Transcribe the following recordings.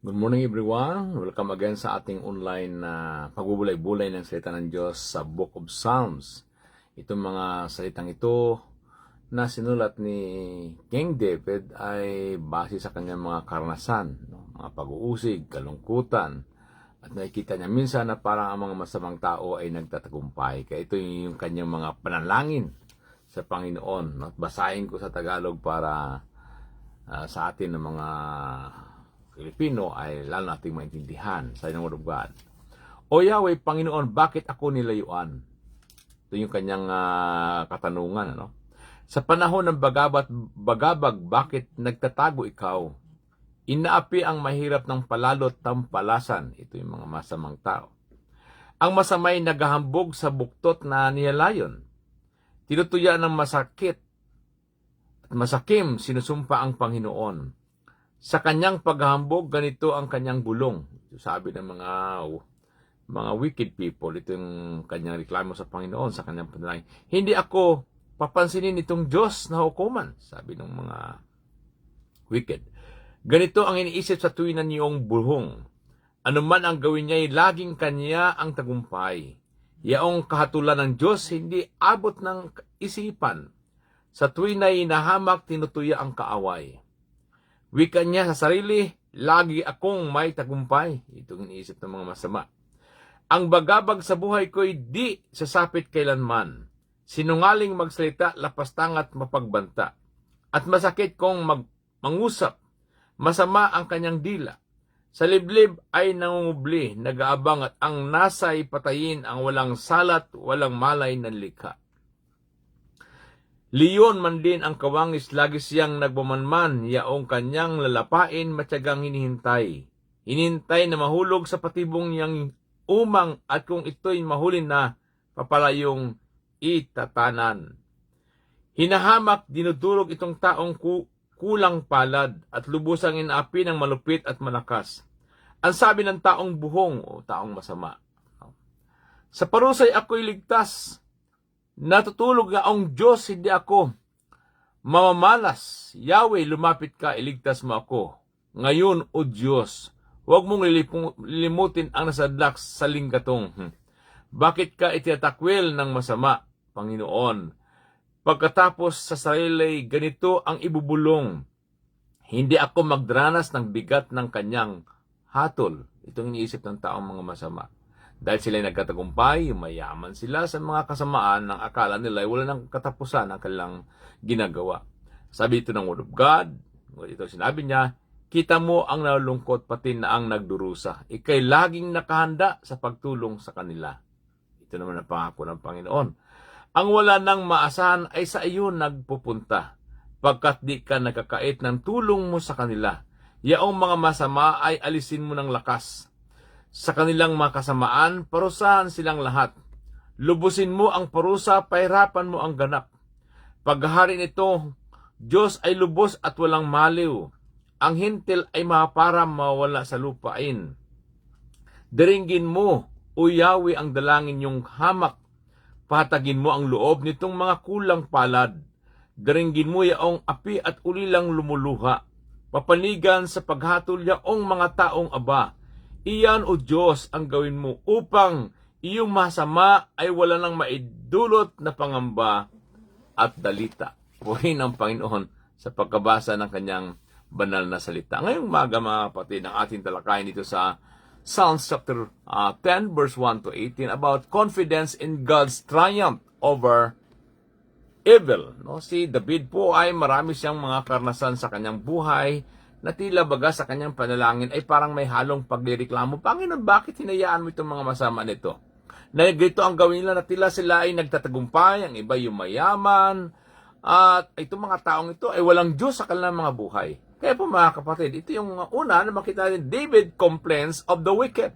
Good morning everyone. Welcome again sa ating online na pagbubulay-bulay ng salita ng Diyos sa Book of Psalms. Itong mga salitang ito na sinulat ni King David ay base sa kanyang mga karanasan, mga pag-uusig, kalungkutan. At nakikita niya minsan na parang ang mga masamang tao ay nagtatagumpay. Kaya ito yung kanyang mga panalangin sa Panginoon. At basahin ko sa Tagalog para sa atin ng mga Filipino ay lalo nating maintindihan sa Word of God. O Yahweh, Panginoon, bakit ako nilayuan? Ito yung kanyang katanungan. Sa panahon ng bagabag, bakit nagtatago ikaw? Inaapi ang mahirap ng palalot tampalasan. Ito yung mga masamang tao. Ang masamay naghahambog sa buktot na niyalayon. Tinutuya ng masakit at masakim sinusumpa ang Panginoon. Sa kanyang paghahambog, ganito ang kanyang bulong. Sabi ng mga wicked people, ito yung kanyang reklamo sa Panginoon, sa kanyang panalangin. Hindi ako papansinin itong Diyos na hukuman, sabi ng mga wicked. Ganito ang iniisip sa tuwin na niyong buhong. Ano man ang gawin niya, laging kanya ang tagumpay. Yaong kahatulan ng Diyos, hindi abot ng isipan. Sa tuwin na inahamak, tinutuya ang kaaway. Wika niya sa sarili, lagi akong may tagumpay. Itong iniisip ng mga masama. Ang bagabag sa buhay ko'y di sasapit kailanman. Sinungaling magsalita, lapastangat mapagbanta. At masakit kong mangusap. Masama ang kanyang dila. Sa liblib ay nangungubli, nag-aabang at ang nasa'y patayin ang walang salat, walang malay ng likha. Leon man din ang kawangis, lagi siyang nagmamanman, yaong kanyang lalapain, matyagang hinihintay. Hinintay na mahulog sa patibong niyang umang at kung ito'y mahulin na, papalayong itatanan. Hinahamak, dinudurog itong taong kulang palad at lubusang inaapi ng malupit at malakas. Ang sabi ng taong buhong o taong masama. Sa parusay ako'y ligtas. Natutulog nga ang Diyos, hindi ako mamamalas. Yahweh, lumapit ka, iligtas mo ako. Ngayon, o Diyos, huwag mong lilimutin ang nasadlak sa linggatong. Bakit ka itatakwil ng masama, Panginoon? Pagkatapos sa sarili, ganito ang ibubulong. Hindi ako magdranas ng bigat ng kanyang hatol. Itong iniisip ng taong mga masama. Dahil sila'y nagkatagumpay, mayaman sila sa mga kasamaan ng akala nila ay wala ng katapusan ang kanilang ginagawa. Sabi ito ng Word of God, ito sinabi niya, kita mo ang nalulungkot pati na ang nagdurusa. Ika'y laging nakahanda sa pagtulong sa kanila. Ito naman ang pangako ng Panginoon. Ang wala nang maasahan ay sa iyo nagpupunta, pagkat di ka nakakait ng tulong mo sa kanila. Yaong mga masama ay alisin mo ng lakas. Sa kanilang mga kasamaan, parusahan silang lahat. Lubusin mo ang parusa, pahirapan mo ang ganap. Paghahari nito, Diyos ay lubos at walang maliw. Ang hintil ay mapaparam mawala sa lupain. Diringgin mo, O Yahweh, ang dalangin niyong hamak. Patagin mo ang loob nitong mga kulang palad. Diringgin mo yaong api at ulilang lumuluha. Papanigan sa paghatol yaong mga taong aba. Iyan, O Diyos, ang gawin mo upang iyong masama ay wala nang maidulot na pangamba at dalita. Purihin ang Panginoon sa pagkabasa ng kanyang banal na salita. Ngayong umaga, mga kapatid, ang ating talakayin dito sa Psalms chapter 10 verse 1 to 18 about confidence in God's triumph over evil. Si David po ay marami siyang mga karanasan sa kanyang buhay na tila baga sa kanyang panalangin ay parang may halong paglireklamo. Panginoon, bakit hinayaan mo itong mga masama nito? Na ganito ang gawin nila na tila sila ay nagtatagumpay, ang iba yung mayaman, at itong mga taong ito ay walang Diyos sa kanilang mga buhay. Kaya po mga kapatid, ito yung una na makita natin, David complains of the wicked.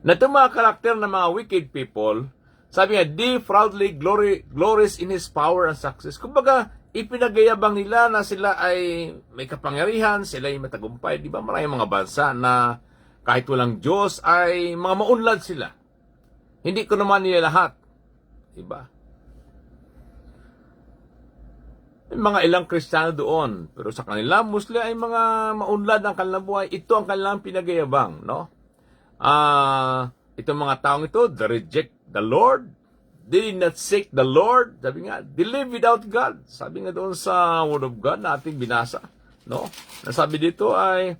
Na itong mga karakter ng mga wicked people, sabi nga, they proudly glories in his power and success. Kumbaga, ipinagayabang nila na sila ay may kapangyarihan, sila ay matagumpay. Di ba maraming mga bansa na kahit walang Diyos ay mga maunlad sila. Hindi ko naman nila lahat. Di ba? May mga ilang Kristiyano doon, pero sa kanila, mostly ay mga maunlad ang kanilang buhay. Ito ang kanilang pinagayabang, no? Itong mga taong ito, they reject the Lord. They did not seek the Lord. Sabi nga, they live without God. Sabi nga doon sa Word of God na ating binasa, no? Nasabi dito ay,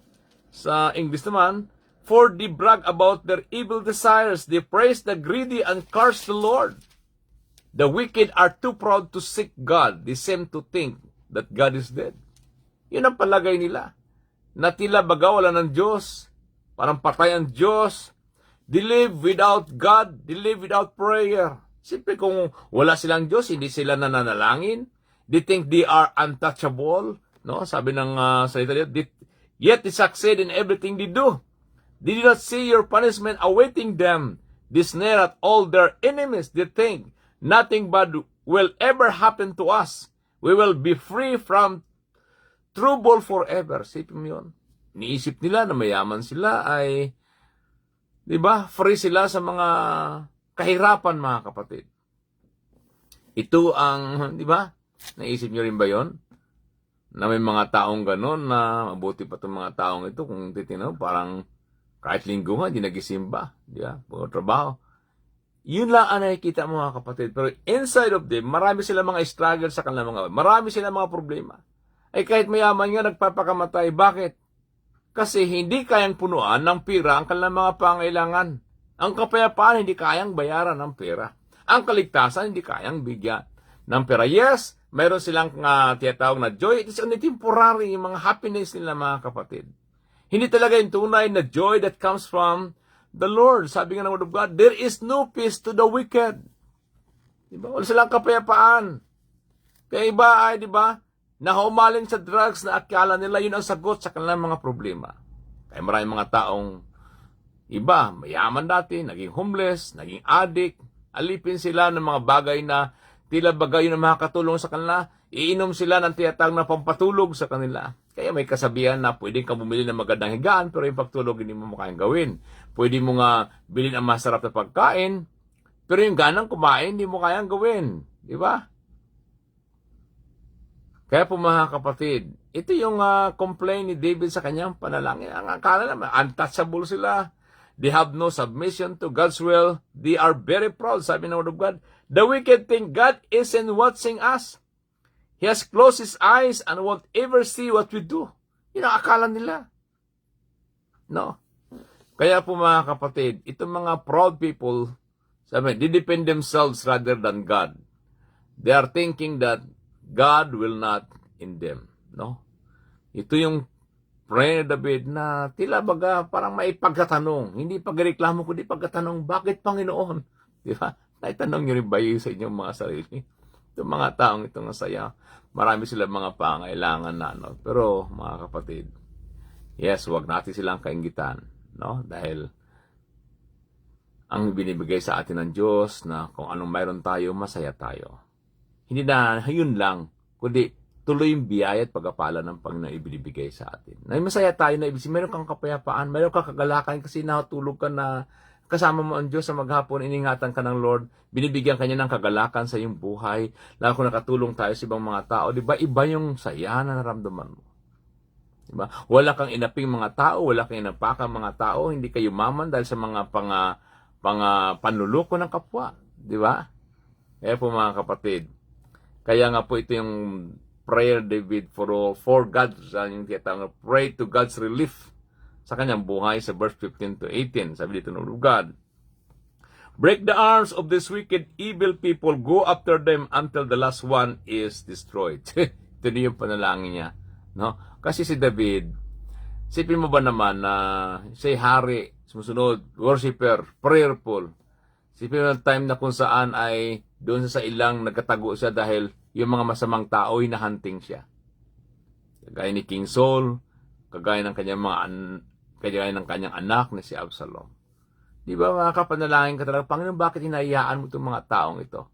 sa English naman, for they brag about their evil desires, they praise the greedy and curse the Lord. The wicked are too proud to seek God. They seem to think that God is dead. Yun ang palagay nila. Na tila baga wala ng Diyos. Parang patay ang Diyos. They live without God. They live without prayer. Siyempre kung wala silang Diyos, hindi sila nananalangin. They think they are untouchable. No? Sabi ng salita dito, yet they succeed in everything they do. They do not see your punishment awaiting them. They snare at all their enemies. They think nothing bad will ever happen to us. We will be free from trouble forever. Sipin mo yun. Niisip nila na mayaman sila ay, di ba, free sila sa mga kahirapan, mga kapatid. Ito ang, di ba, naisip nyo rin ba yon? Na may mga taong ganon na mabuti pa itong mga taong ito kung titignan, parang kahit linggo nga, hindi nagisimba. Di ba? Puro trabaho. Yun lang ang nakikita mo, mga kapatid. Pero inside of them, marami sila mga struggle sa kanilang mga, marami sila mga problema. Ay kahit mayaman nga, nagpapakamatay. Bakit? Kasi hindi kayang punuan ng pera ang kanilang mga pangailangan. Ang kapayapaan, hindi kayang bayaran ng pera. Ang kaligtasan, hindi kayang bigyan ng pera. Yes, mayroon silang tiyatawag na joy. It is only temporary, yung mga happiness nila, mga kapatid. Hindi talaga yung tunay na joy that comes from the Lord. Sabi nga ng Word of God, there is no peace to the wicked. Diba? Wala silang kapayapaan. Kaya iba ay, diba, nahumaling sa drugs na akala nila yun ang sagot sa kanilang mga problema. Kaya maraming mga taong iba, mayaman dati, naging homeless, naging addict, alipin sila ng mga bagay na tila bagay yun ang makakatulong sa kanila, iinom sila ng tiyatag na pampatulog sa kanila. Kaya may kasabihan na pwedeng kang bumili ng magandang higaan, pero yung pagtulog hindi mo makayang gawin. Pwede mo nga bilhin ang masarap na pagkain, pero yung ganang kumain, hindi mo kayang gawin. Di ba? Kaya po mga kapatid, ito yung complaint ni David sa kanyang panalangin. Ang akala naman, untouchable sila. They have no submission to God's will. They are very proud, sabi ng Word of God. The wicked think God isn't watching us. He has closed his eyes and won't ever see what we do. Yun ang akala nila. No? Kaya po mga kapatid, itong mga proud people, sabi, they depend themselves rather than God. They are thinking that God will not in them. No? Ito yung prayer ni David na tila baga parang may pagkatanong. Hindi pagreklamo kundi pagkatanong, bakit Panginoon? Di ba? Naitanong nyo rin ba yun sa inyong mga sarili? Itong mga taong itong nasaya, marami silang mga pangailangan na, no? Pero, mga kapatid, yes, huwag natin silang kaingitan, no? Dahil, ang binibigay sa atin ng Diyos na kung anong mayroon tayo, masaya tayo. Hindi na, yun lang, kundi tuloy yung biyaya at pagpapala ng Panginoon ibinibigay sa atin. Na masaya tayo na ibig, meron kang kapayapaan, meron kang kagalakan kasi nakatulog ka na kasama mo ang Diyos sa maghapon, iningatan ka ng Lord, binibigyan ka niya ng kagalakan sa iyong buhay, lalo kung nakatulong tayo sa ibang mga tao, di ba? Iba yung saya na naramdaman mo. Di ba? Wala kang inaping mga tao, wala kang inapakang mga tao, hindi kayo maman dahil sa mga panluloko ng kapwa. Di ba? Kaya po mga kapatid, kaya nga po ito yung prayer David for God, yung tiyatawag, pray to God's relief sa kanyang buhay sa verse 15 to 18. Sabi dito ng God, break the arms of these wicked, evil people, go after them until the last one is destroyed. Ito na yung panalangin niya. No? Kasi si David, sipin mo ba naman na siya hari, sumusunod, worshipper, prayerful. Sipin mo ng time na kung saan ay doon sa ilang nagkatago siya dahil yung mga masamang tao hinahunting siya. Kagaya ni King Saul, kagaya ng kanyang anak na si Absalom. Di ba mga kapanalangin ka talaga, Panginoon, bakit hinahayaan mo itong mga taong ito?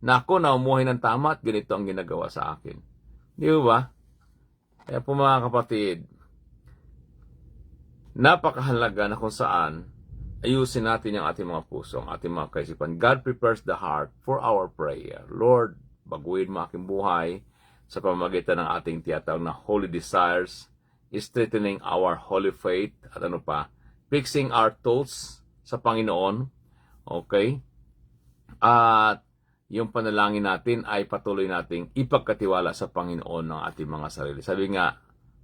Na ako na umuhay ng tama at ganito ang ginagawa sa akin. Di ba? Kaya po mga kapatid, napakahalaga na kung saan ayusin natin ang ating mga puso, ang ating mga kaisipan. God prepares the heart for our prayer. Lord, baguhin mo aking buhay sa pamamagitan ng ating tiyatawag na holy desires, strengthening our holy faith, at ano pa, fixing our thoughts sa Panginoon, okay? At yung panalangin natin ay patuloy nating ipagkatiwala sa Panginoon ng ating mga sarili. Sabi nga,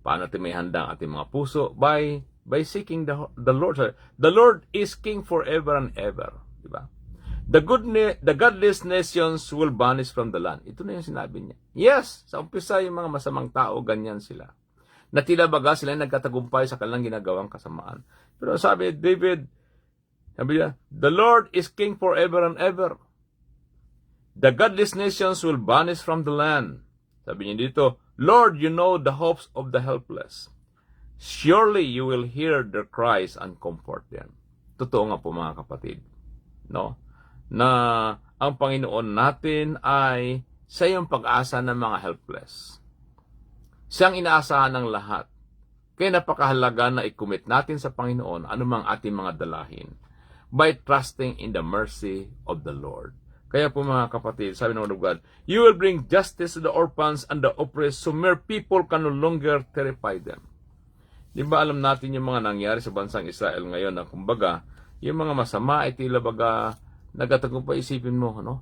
paano natin may handa ang ating mga puso? By seeking the Lord. The Lord is King forever and ever. Diba? The godless nations will vanish from the land. Ito na yung sinabi niya. Yes, sa umpisa yung mga masamang tao, ganyan sila. Na tila baga sila nagkatagumpay sa kanilang ginagawang kasamaan. Pero sabi David, sabi niya, the Lord is King forever and ever. The godless nations will vanish from the land. Sabi niya dito, Lord, you know the hopes of the helpless. Surely you will hear their cries and comfort them. Totoo nga po mga kapatid, no? Na ang Panginoon natin ay siya yung pag-asa ng mga helpless. Siyang inaasahan ng lahat. Kaya napakahalaga na i-commit natin sa Panginoon anumang ating mga dalahin by trusting in the mercy of the Lord. Kaya po mga kapatid, sabi ng Word of God, you will bring justice to the orphans and the oppressed, so mere people can no longer terrify them. Di ba alam natin yung mga nangyari sa bansang Israel ngayon na kumbaga, yung mga masama ay tila baga nagatagumpay, isipin mo, no?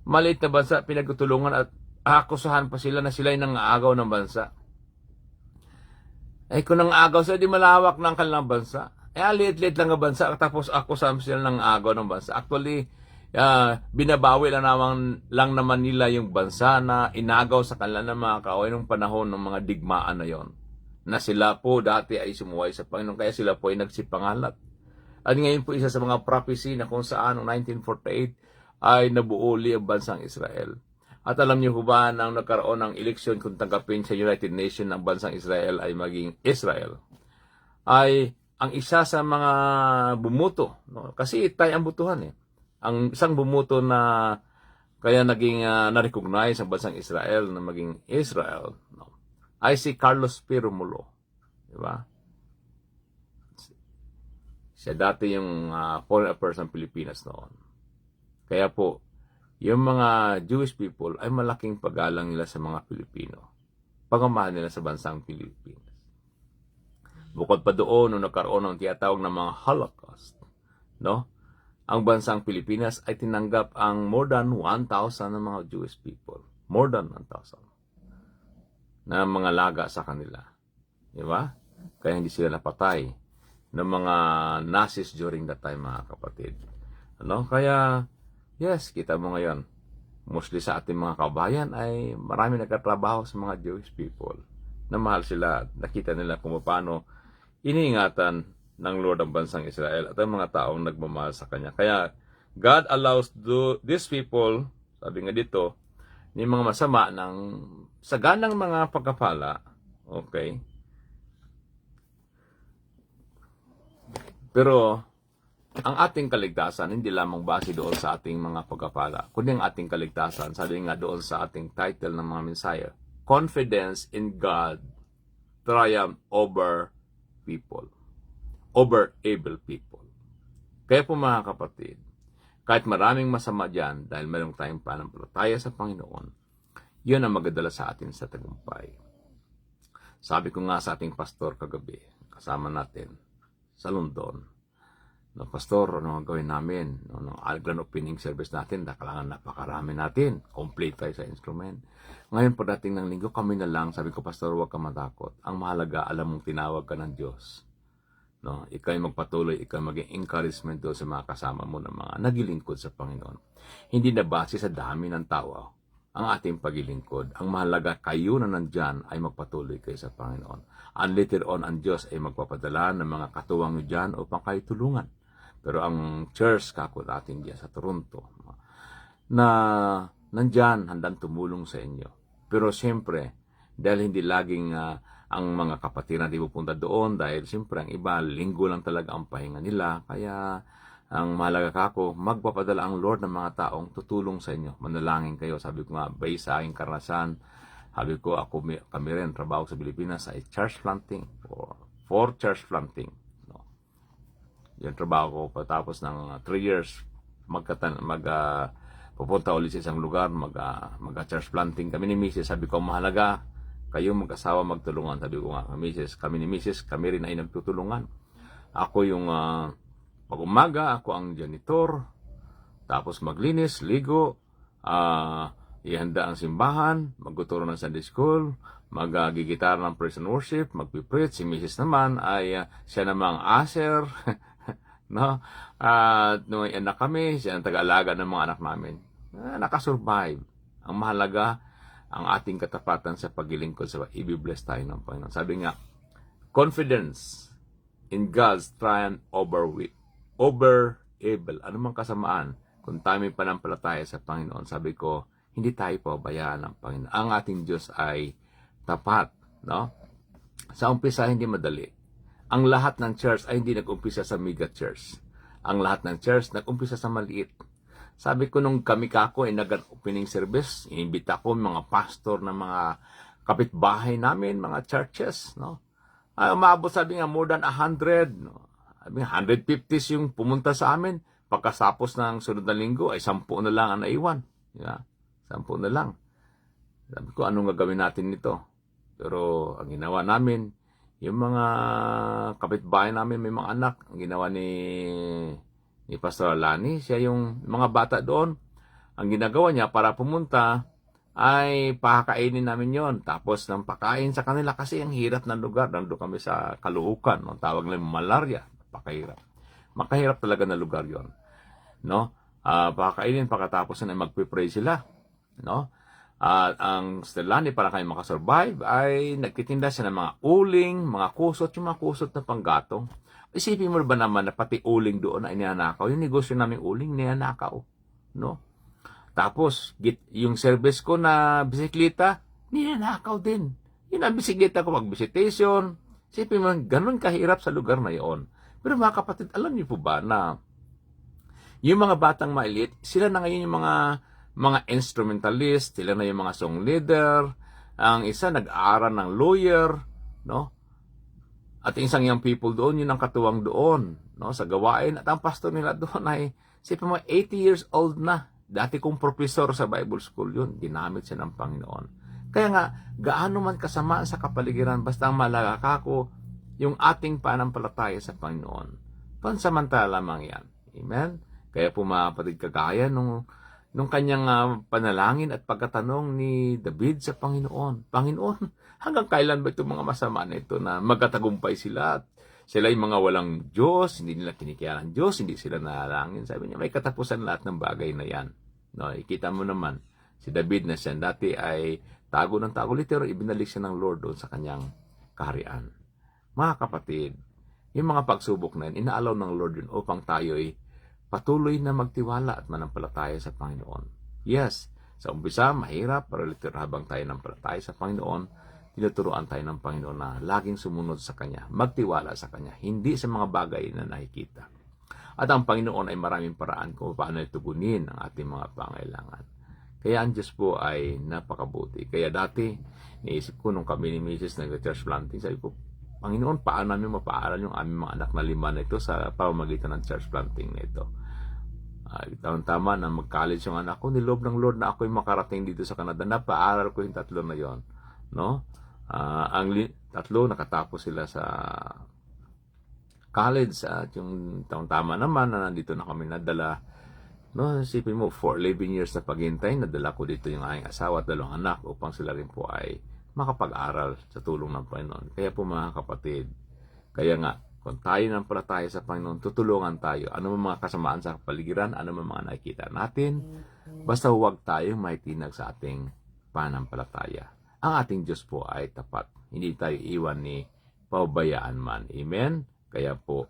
Maliit na bansa, pinagtutulungan at akusahan pa sila na sila ay nangaagaw ng bansa. Ay kung nangaagaw sila, di malawak ng kanilang bansa. Liit-liit lang ang bansa, tapos akusahan sila ng agaw ng bansa. Actually, binabawi lang naman nila yung bansa na inagaw sa kanila ng mga kaaway nung panahon ng mga digmaan na yon, na sila po dati ay sumuway sa Panginoon, kaya sila po ay nagsipangalat. At ngayon po isa sa mga prophecy na kung saan noong 1948 ay nabuoli ang bansang Israel. At alam niyo ba nang nagkaroon ng eleksyon kung tanggapin sa United Nations ng bansang Israel ay maging Israel, ay ang isa sa mga bumuto, no? Kasi tayo ang butuhan eh. Ang isang bumuto na kaya naging na-recognize ang bansang Israel na maging Israel, no, ay si Carlos P. Romulo. Diba? Siya dati yung foreign affairs ng Pilipinas noon. Kaya po, yung mga Jewish people ay malaking paggalang nila sa mga Pilipino. Pagmamahal nila sa bansang Pilipinas. Bukod pa doon, nung nagkaroon ng tiyatawag ng mga Holocaust, no? Ang bansang Pilipinas ay tinanggap ang more than 1,000 ng mga Jewish people. More than 1,000 na mga laga sa kanila. Di ba? Kaya hindi sila napatay ng mga Nazis during that time, mga kapatid. Ano? Kaya, yes, kita mo ngayon, mostly sa ating mga kabayan ay marami nagkatrabaho sa mga Jewish people na mahal sila. Nakita nila kung paano iniingatan ng Lord ang bansang Israel at ang mga taong nagmamahal sa Kanya. Kaya, God allows these people, sabi nga dito, ni mga masama ng saganang mga pagkapala, okay? Pero, ang ating kaligtasan, hindi lamang base doon sa ating mga pagkapala, kundi ang ating kaligtasan, sabi nga doon sa ating title ng mga mensaya, confidence in God, triumph over people. Over evil people. Kaya po mga kapatid, kahit maraming masama dyan, dahil mayroong tayong pananampalataya sa Panginoon, yun ang magdadala sa atin sa tagumpay. Sabi ko nga sa ating pastor kagabi, kasama natin sa London, no, pastor, ano ang gawin namin? No, grand opening service natin, kailangan napakarami natin, complete tayo sa instrument. Ngayon pagdating ng linggo, kami na lang, sabi ko, pastor, huwag ka matakot. Ang mahalaga, alam mong tinawag ka ng Diyos. No, ikaw ay magpatuloy, ikaw maging encouragement doon sa mga kasama mo na mga nagilingkod sa Panginoon. Hindi na base sa dami ng tao ang ating pagilingkod. Ang mahalaga, kayo na nandyan ay magpatuloy kayo sa Panginoon. And later on, ang Diyos ay magpapadala ng mga katuwang nyo dyan upang kayo tulungan. Pero ang church, kako natin dyan sa Toronto, na nandyan, handang tumulong sa inyo. Pero siyempre, dahil hindi laging ang mga kapatid natin pupunta doon, dahil siyempre ang iba, linggo lang talaga ang pahinga nila. Kaya ang mahalaga kako, magpapadala ang Lord ng mga taong tutulong sa inyo. Manalangin kayo. Sabi ko nga, based sa aking karanasan, sabi ko, kami rin, trabaho sa Pilipinas ay church planting for church planting. No. Yung trabaho ko, patapos ng 3 years, pupunta ulit sa isang lugar, mag-church planting kami ni Mrs. Sabi ko, mahalaga, kayo mag-asawa magtulungan. Sabi ko nga, Mrs., kami ni Mrs., kami rin ay nagtutulungan. Ako yung pag-umaga, ako ang janitor, tapos maglinis, ligo, ihanda ang simbahan, magtuturo ng Sunday School, magigitar ng praise and worship, magpipreach. Si Mrs. naman ay siya namang aser, no? At nung anak kami, siya ang taga-alaga ng mga anak namin. Nakasurvive. Ang mahalaga, ang ating katapatan sa paglilingkod sa i-bless tayo ng Panginoon. Sabi nga, confidence in God's triumph over evil. Anumang kasamaan, kung tayo may panampalataya sa Panginoon, sabi ko, hindi tayo pabayaan ng Panginoon. Ang ating Diyos ay tapat, no? Sa umpisa, hindi madali. Ang lahat ng church ay hindi nag-umpisa sa mega church. Ang lahat ng church nag-umpisa sa maliit. Sabi ko nung kami kako ay nag-opening service, inimbita ko mga pastor ng mga kapitbahay namin, mga churches, no? Umabot, sabi nga, more than 100, no? Sabi nga, 150 yung pumunta sa amin. Pagkasapos ng sunod na linggo, ay 10 na lang ang naiwan. Yeah, 10 na lang. Sabi ko, anong gagawin natin nito? Pero ang ginawa namin, yung mga kapitbahay namin, may mga anak, ang ginawa ni Pastor Alani, siya yung mga bata doon, ang ginagawa niya para pumunta, ay pakakainin namin yon. Tapos nang pakain sa kanila kasi ang hirap ng lugar. Nandun kami sa Kaluhukan, no? Tawag lang malaria. Pakahirap. Makahirap talaga na lugar yon, no? Pakakainin, pagkatapos na magpipray sila, no? At ang Stellani, para kayo makasurvive, ay nagtitinda siya ng mga uling, mga kusot, yung mga kusot na panggatong. Isipin mo ba naman na pati uling doon ay ninanakaw? Yung negosyo namin uling, ninanakaw, no? Tapos, yung service ko na bisikleta, ninanakaw din. Yun ang bisikleta ko mag-visitation. Isipin mo, ganun kahirap sa lugar na yon. Pero mga kapatid, alam niyo po ba na yung mga batang maliit, sila na ngayon yung mga instrumentalist, sila na yung mga song leader, ang isa nag-aaral ng lawyer, no? At isang young people doon, yun ang katuwang doon, no? Sa gawain. At ang pastor nila doon ay, isipin mo, 80 years old na. Dati kong professor sa Bible School yun, ginamit siya ng Panginoon. Kaya nga, gaano man kasamaan sa kapaligiran, basta ang malaga ko, yung ating panampalataya sa Panginoon. Pansamantala lamang yan. Amen? Kaya po mga kapatid, kagaya nung kanyang panalangin at pagkatanong ni David sa Panginoon. Panginoon, hanggang kailan ba itong mga masama na ito na magkatagumpay sila at sila yung mga walang Diyos, hindi nila kinikiyanan Diyos, hindi sila nalangin. Sabi niya, may katapusan lahat ng bagay na yan. No, ikita mo naman, si David na siya dati ay tago ng tago, literal, ibinalik siya ng Lord doon sa kanyang kaharian. Mga kapatid, yung mga pagsubok na yun, inaalaw ng Lord yun upang tayo ay patuloy na magtiwala at manampalataya sa Panginoon. Yes, sa umpisa, mahirap, pero literal habang tayo nampalataya sa Panginoon, tinuturuan tayo ng Panginoon na laging sumunod sa Kanya, magtiwala sa Kanya, hindi sa mga bagay na nakikita. At ang Panginoon ay maraming paraan kung paano itugunin ang ating mga pangailangan. Kaya ang Diyos po ay napakabuti. Kaya dati, naisip ko nung kami ni Mrs. nag-church planting, sabi ko, Panginoon, paano namin mapaaral yung aming mga anak na 5 na ito sa pamamagitan ng church planting na ito? Tama na mag-college yung anak ko, niloob ng Lord na ako'y makarating dito sa Canada. Napaaral ko yung 3 na yon, no? Ang 3 nakatapos sila sa college at yung tama naman na nandito na kami nadala, no? Isipin mo, 11 years na paghintay, nadala ko dito yung aking asawa at 2 anak upang sila rin po ay makapag-aral sa tulong ng Panginoon. Kaya po mga kapatid, kaya nga, kung tayo ng palataya sa Panginoon, tutulungan tayo. Ano mga kasamaan sa kapaligiran, ano mga nakikita natin, basta huwag tayong maitinag sa ating panampalataya. Ang ating Diyos po ay tapat. Hindi tayo iwan ni pabayaan man. Amen? Kaya po,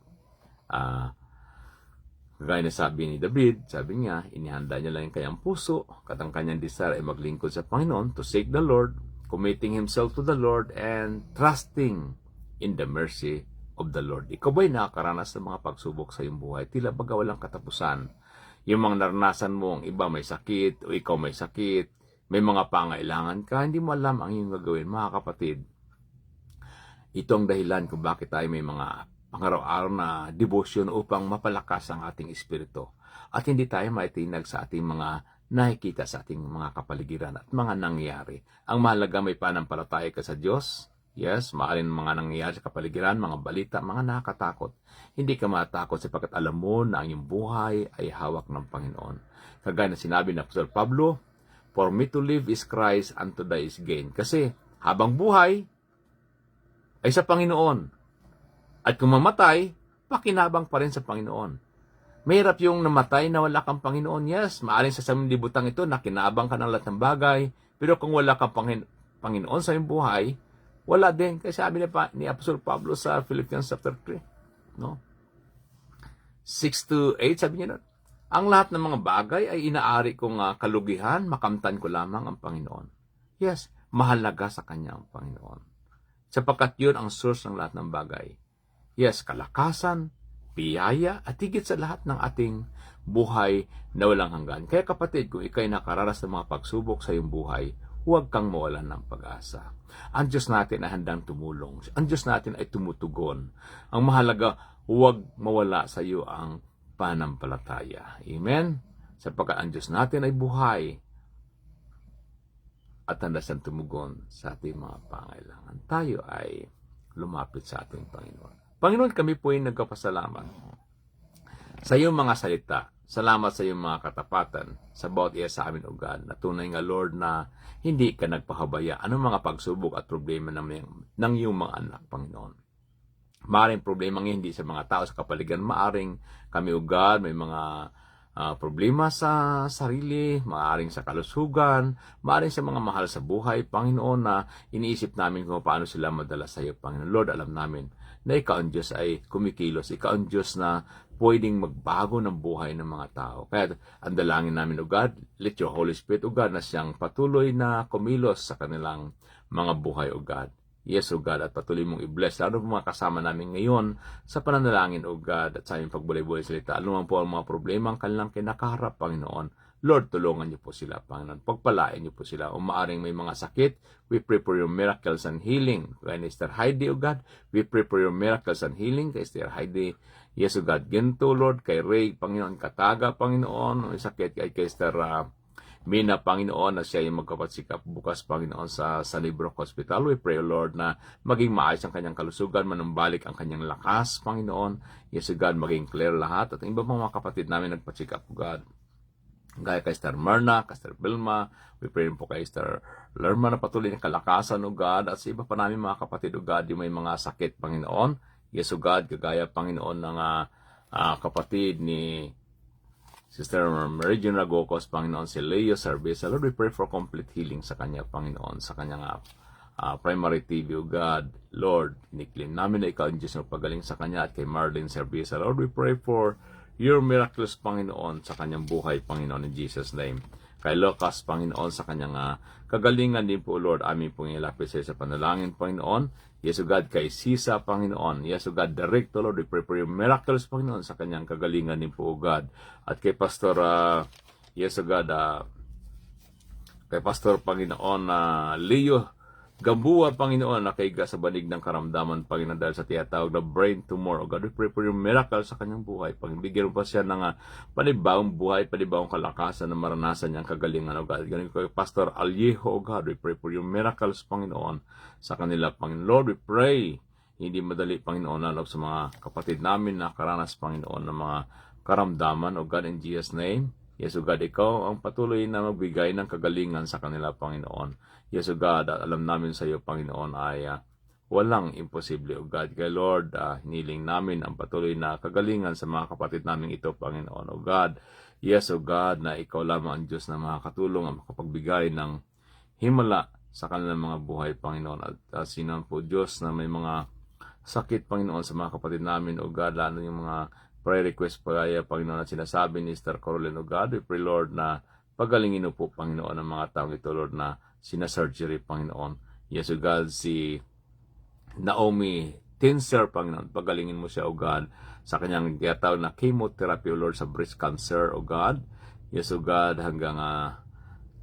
kagaya na sabi ni David, sabi niya, inihanda niya lang yung kanyang puso, katang kanyang desire ay maglingkod sa Panginoon, to seek the Lord, committing himself to the Lord, and trusting in the mercy of the Lord. Ikaw ba'y nakakaranas ng mga pagsubok sa iyong buhay? Tila baga walang katapusan. Yung mga naranasan mo, ang iba may sakit, o ikaw may sakit, may mga pangailangan ka, hindi mo alam ang iyong gagawin. Mga kapatid, ito ang dahilan kung bakit tayo may mga pangaraw-araw na devotion upang mapalakas ang ating espiritu. At hindi tayo maitinag sa ating mga nakikita sa ating mga kapaligiran at mga nangyayari. Ang mahalaga may pananampalataya ka sa Diyos. Yes, maaaring mga nangyayari sa kapaligiran, mga balita, mga nakakatakot. Hindi ka matakot sapagkat alam mo na ang iyong buhay ay hawak ng Panginoon. Kagaya na sinabi ni Apostol Pablo, "For me to live is Christ, and to die is gain." Kasi habang buhay ay sa Panginoon. At kung mamatay, pakinabang pa rin sa Panginoon. Mahirap yung namatay na wala kang Panginoon. Yes, maaaring sa sanlibutan ito, nakinabang ka ng lahat ng bagay. Pero kung wala kang Panginoon sa iyong buhay, wala din. Kasi sabi ni Apostol Pablo sa Philippians chapter 3, no? 6-8, sabi niya, ang lahat ng mga bagay ay inaari kong kalugihan, makamtan ko lamang ang Panginoon. Yes, mahalaga sa Kanya ang Panginoon. Sapagkat yun ang source ng lahat ng bagay. Yes, kalakasan, biyaya, at higit sa lahat ng ating buhay na walang hanggan. Kaya kapatid, kung ikay nakararas ng mga pagsubok sa iyong buhay, huwag kang mawalan ng pag-asa. Ang Diyos natin ay handang tumulong. Ang Diyos natin ay tumutugon. Ang mahalaga, huwag mawala sa iyo ang pananampalataya. Amen? Sapagkat ang Diyos natin ay buhay at handa siyang tumugon sa ating mga pangailangan. Tayo ay lumapit sa ating Panginoon. Panginoon, kami po ay nagkapasalamat sa iyong mga salita. Salamat sa iyong mga katapatan sa bawat iya sa amin, O God. Na tunay nga, Lord, na hindi ka nagpahabaya anong mga pagsubok at problema ng iyong mga anak, Panginoon. Maaring problema ng hindi sa mga tao sa kapaligiran. Maaring kami, O God, may mga problema sa sarili, maaring sa kalusugan, maaring sa mga mahal sa buhay, Panginoon, na iniisip namin kung paano sila madala sa iyo, Panginoon. Lord, alam namin na ikaw ang Diyos ay kumikilos. Ikaw ang Diyos na pwedeng magbago ng buhay ng mga tao. Kaya ang dalangin namin, O God, let your Holy Spirit, O God, na siyang patuloy na kumilos sa kanilang mga buhay, O God. Yes, O God, at patuloy mong i-bless. Lalo po mga kasama namin ngayon sa pananalangin, O God, at sa aming pagbulay-bulay salita. Alam po ang mga problema ang kanilang kinakaharap, Panginoon. Lord, tulungan niyo po sila, Panginoon. Pagpalain niyo po sila. O maaring may mga sakit, we pray for your miracles and healing. Kay Sister Heidi, O God, we pray for your miracles and healing. Kay Sister Heidi, yes, O God, ginto, Lord. Kay Ray, Panginoon, Kataga, Panginoon. May sakit kay Sister Mina, Panginoon, na siya yung magkapatsikap bukas, Panginoon, sa Librok Hospital. We pray, Lord, na maging maayos ang kanyang kalusugan, manumbalik ang kanyang lakas, Panginoon. Yes, God, maging clear lahat. At ang iba mga kapatid namin nagpatsikap, God. Gaya kay Sister Myrna, kay Sister Vilma, we pray po kay Sister Lerma na patuloy ng kalakasan, O God. At sa iba pa namin mga kapatid, O God, yung may mga sakit, Panginoon. Yes, O God, kagaya, Panginoon, ng kapatid ni Sister Regina Gocos, Panginoon, si Leo Service. Lord, we pray for complete healing sa kanya, Panginoon, sa kanyang primary TV, O God. Lord, iniklaim namin na ikaw ang Diyos na pagaling sa kanya, at kay Marlene Service. Lord, we pray for your miraculous, Panginoon, sa kanyang buhay, Panginoon, in Jesus' name. Kay Lucas, Panginoon, sa kanyang kagalingan din po, Lord, amin pong ilapit sa panalangin, Panginoon. Yes, O God, kay Sisa, Panginoon. Yes, O God, direct, Lord, we pray for your miracles, Panginoon, sa kanyang kagalingan din po, O God. At kay Pastor, yes, O God, kay Pastor, Panginoon, Leo Gambua, Panginoon, nakaiga sa banig ng karamdaman, Panginoon, dahil sa tiyatawag na brain tumor. O God, we pray for your miracle sa kanyang buhay. Pag-bigyan mo pa siya ng panibawang buhay, panibawang kalakasan na maranasan niyang kagalingan, O God. Ganun ko kay Pastor Aliejo, O God, we pray for your miracles, Panginoon, sa kanila, Panginoon. Lord, we pray, hindi madali, Panginoon, lalo sa mga kapatid namin na karanas, Panginoon, ng mga karamdaman, O God, in Jesus' name. Yes, O God, ikaw ang patuloy na magbigay ng kagalingan sa kanila, Panginoon. Yes, O God, at alam namin sa iyo, Panginoon, ay walang imposible, O God. Kaya Lord, hiniling namin ang patuloy na kagalingan sa mga kapatid namin ito, Panginoon, O God. Yes, O God, na ikaw lamang ang Diyos na makakatulong ang makapagbigay ng himala sa kanilang mga buhay, Panginoon. At sino po, Diyos, na may mga sakit, Panginoon, sa mga kapatid namin, O God, lalo yung mga prayer request pa kaya, Panginoon, at sinasabi ni Sister Caroline, O God, we pray, Lord, na pagalingin mo po, Panginoon, ang mga taong ito, Lord, na sinasurgery, Panginoon. Yes, O God, si Naomi Tinser, Panginoon, pagalingin mo siya, O God, sa kanyang tiyatawag na chemotherapy, O Lord, sa breast cancer, O God. Yes, O God, hanggang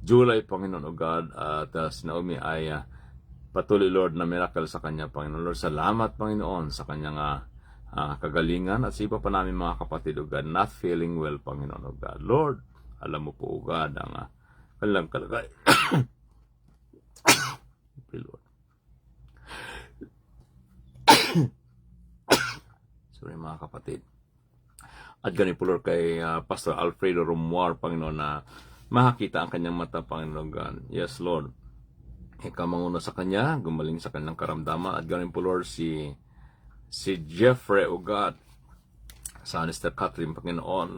July, Panginoon, O God, at si Naomi ay patuloy, Lord, na miracle sa kanya, Panginoon. Lord, salamat, Panginoon, sa kanyang kagalingan, at sa iba pa namin mga kapatid, O God, not feeling well, Panginoon, O God. Lord, Alam mo po, O God, ang kanilang kalagay. Lord. Sorry mga kapatid. At ganun po Lord kay Pastor Alfredo Romuar, Panginoon, na makakita ang kanyang mata, Panginoon God. Yes, Lord. Ikaw manguna sa kanya, gumaling sa kanyang karamdaman. At ganun po Lord si Jeffrey, O God, sa Sister Catherine, Panginoon,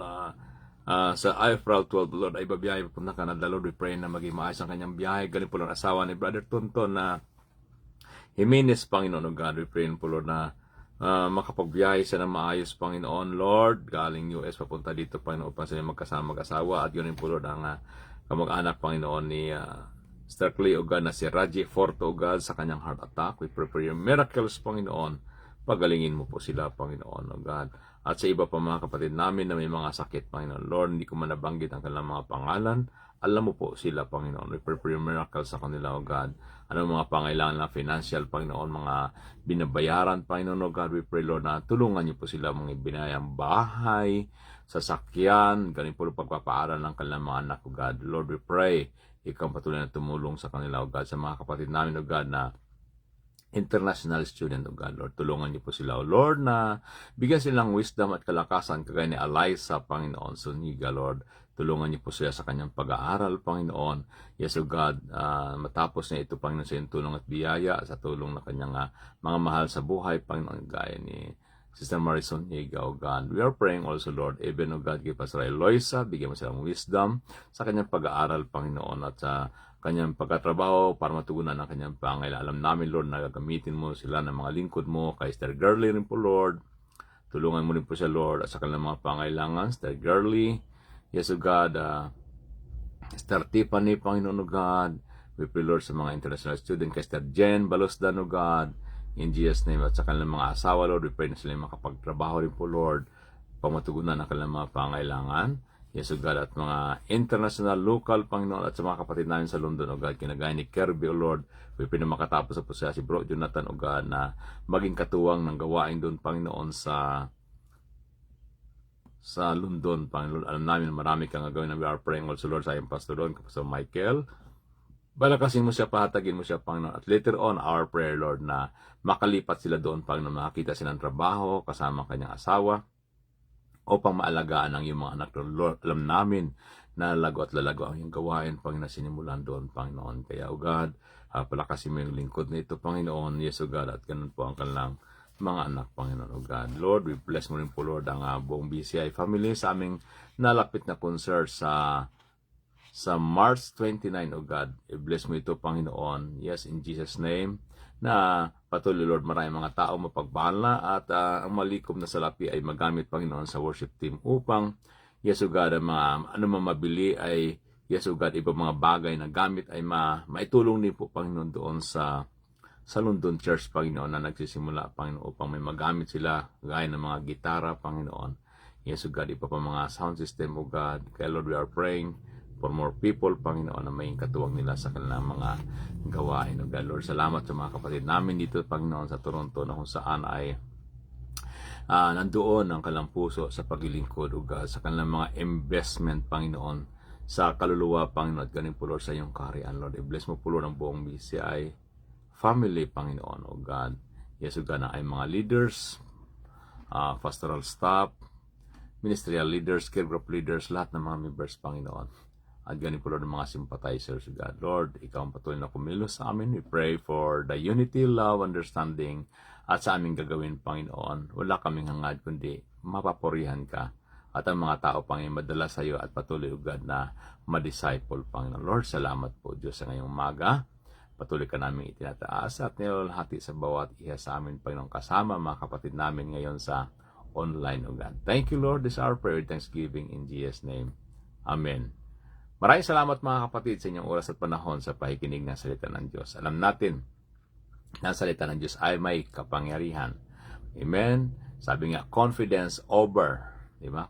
sa April 12, Lord, ay babiyahe papunta ka Canada, Lord. We pray na maging maayos ang kanyang biyahe. Ganun po Lord, asawa ni Brother Tonton na Jimenez, Panginoon, O God. We pray po Lord na makapagbiyahe siya ng maayos, Panginoon, Lord, galing US papunta dito, Panginoon, upang sila magkasama mag-asawa. At yun po Lord ang kamag-anak, Panginoon, ni Sister Clay, O God, na si Raji Forte, O God, sa kanyang heart attack. We pray for your miracles, Panginoon. Pagalingin mo po sila, Panginoon, O God. At sa iba pa mga kapatid namin na may mga sakit, Panginoon, Lord, hindi ko man nabanggit ang kanilang mga pangalan. Alam mo po sila, Panginoon. We pray for your miracles sa kanila, O God. Anong mga pangailangan na financial, Panginoon, mga binabayaran, Panginoon, O God. We pray, Lord, na tulungan niyo po sila mga binayang bahay, sasakyan, ganun po pagpapaaral ng kanilang mga anak, O God. Lord, we pray, ikaw patuloy na tumulong sa kanila, O God, sa mga kapatid namin, O God, na international student, O God, Lord. Tulungan niyo po sila, O Lord, na bigyan silang wisdom at kalakasan kagaya ni Eliza, Panginoon, Suniga, Lord. Tulungan niyo po sila sa kanyang pag-aaral, Panginoon. Yes, O God, matapos na ito, Panginoon, sa iyong tulong at biyaya, sa tulong ng kanyang mga mahal sa buhay, Panginoon, gaya ni Sister Marison Higa, O God. We are praying also, Lord, even, O God, kay Pastor Eloisa, bigyan mo silang wisdom sa kanyang pag-aaral, Panginoon, at sa kanyang pagkatrabaho para matugunan ang kanyang pangailangan. Alam namin, Lord, na gagamitin mo sila ng mga lingkod mo, kay Sister Girly rin po, Lord. Tulungan mo rin po siya, Lord, at sa kanilang mga pangailangan. Sister Girly, yes, O God, Sister Tiffany, Panginoon, O God. We pray, Lord, sa mga international student, kay Sister Jen Balosdan, O God. In Jesus' name, at sa kanilang mga asawa, Lord, we pray na sila makapagtrabaho rin po, Lord, pamatugunan ang kanilang mga pangailangan. Yes, O God, at mga international, local, Panginoon, at sa mga kapatid namin sa London, O God, kinagaya ni Kirby, O Lord, we pray na makatapos po siya si Bro Jonathan, O God, na maging katuwang ng gawain doon, Panginoon, sa London, Panginoon. Alam namin marami kang gagawin na we are praying also, Lord, sa iyong pastor doon, Pastor Michael. Balakasin mo siya, pahatagin mo siya, Panginoon. At later on, our prayer, Lord, na makalipat sila doon, Panginoon, makakita silang trabaho, kasama kanyang asawa, upang maalagaan ang iyong mga anak, Lord. Alam namin na lalago at lalago ang iyong gawain, Panginoon, sinimulan doon, Panginoon. Kaya, O God, palakasin mo yung lingkod na ito, Panginoon. Yes, O God, at ganun po ang kanilang mga anak, Panginoon, O God. Lord, we bless mo rin po, Lord, ang buong BCI family sa aming nalapit na concert sa March 29, O God. I-bless mo ito, Panginoon. Yes, in Jesus' name, na patuloy, Lord, maraming mga tao mapagmahal na at ang malikom na salapi ay magamit, Panginoon, sa worship team upang, yes, O God, ano mabili ay, yes, O God, iba mga bagay na gamit ay maitulong din po, Panginoon, doon sa London Church, Panginoon, na nagsisimula, Panginoon, upang may magamit sila gaya ng mga gitara, Panginoon. Yes, O God, iba pa mga sound system, O God. Kaya, Lord, we are praying for more people, Panginoon, na may katuwang nila sa kanilang mga gawain, O God. Lord, salamat sa mga kapatid namin dito, Panginoon, sa Toronto, na kung saan ay nandoon ang kanilang puso sa paglilingkod, O God, sa kanilang mga investment, Panginoon, sa kaluluwa, Panginoon, at galing po, Lord, sa iyong kaharian, Lord. I-bless mo po, Lord, ang buong BCI family, Panginoon, O God. Yes, O God, na ay mga leaders, pastoral staff, ministerial leaders, care group leaders, lahat ng mga members, Panginoon. At ganun po, Lord, ng mga sympathizers, God. Lord, ikaw ang patuloy na kumilos sa amin. We pray for the unity, love, understanding, at sa aming gagawin, Panginoon. Wala kaming hangad, kundi mapapurihan ka. At ang mga tao, Panginoon, madala sa iyo at patuloy, God, na ma-disciple, Panginoon. Lord, salamat po, Diyos, sa ngayong umaga. Patuloy ka namin itinataas at nilalahati sa bawat isa sa amin, Panginoon, kasama mga kapatid namin ngayon sa online, O God. Thank you, Lord. This is our prayer, thanksgiving in Jesus' name. Amen. Maraming salamat mga kapatid sa inyong oras at panahon sa pakikinig ng salita ng Diyos. Alam natin na ang salita ng Diyos ay may kapangyarihan. Amen? Sabi nga, confidence over, di ba?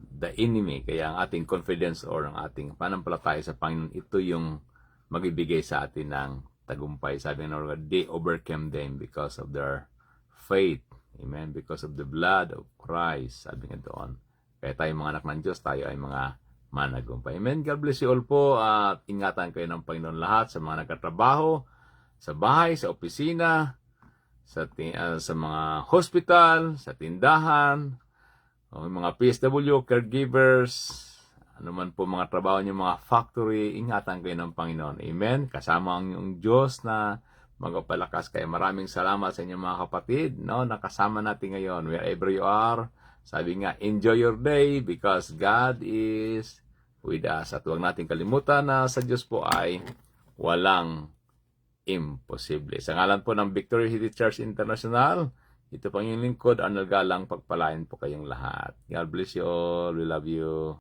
The enemy. Kaya ang ating confidence or ang ating panampalataya sa Panginoon, ito yung magbibigay sa atin ng tagumpay. Sabi nga, they overcame them because of their faith. Amen? Because of the blood of Christ. Sabi nga doon. Kaya tayo mga anak ng Diyos, tayo ay mga managumpay. Amen. God bless you all po at ingatan kayo ng Panginoon lahat sa mga nagtatrabaho, sa bahay, sa opisina, sa mga hospital, sa tindahan, o yung mga PSW, caregivers, ano man po mga trabaho niyo, mga factory, ingatan kayo ng Panginoon. Amen. Kasama ang inyong Diyos na magpalakas kayo. Maraming salamat sa inyong mga kapatid, no? Nakasama natin ngayon, wherever you are. Sabi nga, enjoy your day because God is with us. At huwag natin kalimutan na sa Diyos po ay walang imposible. Sa ngalan po ng Victory City Church International, ito pang inyong lingkod, Arnold Galang, pagpalain po kayong lahat. God bless you all. We love you.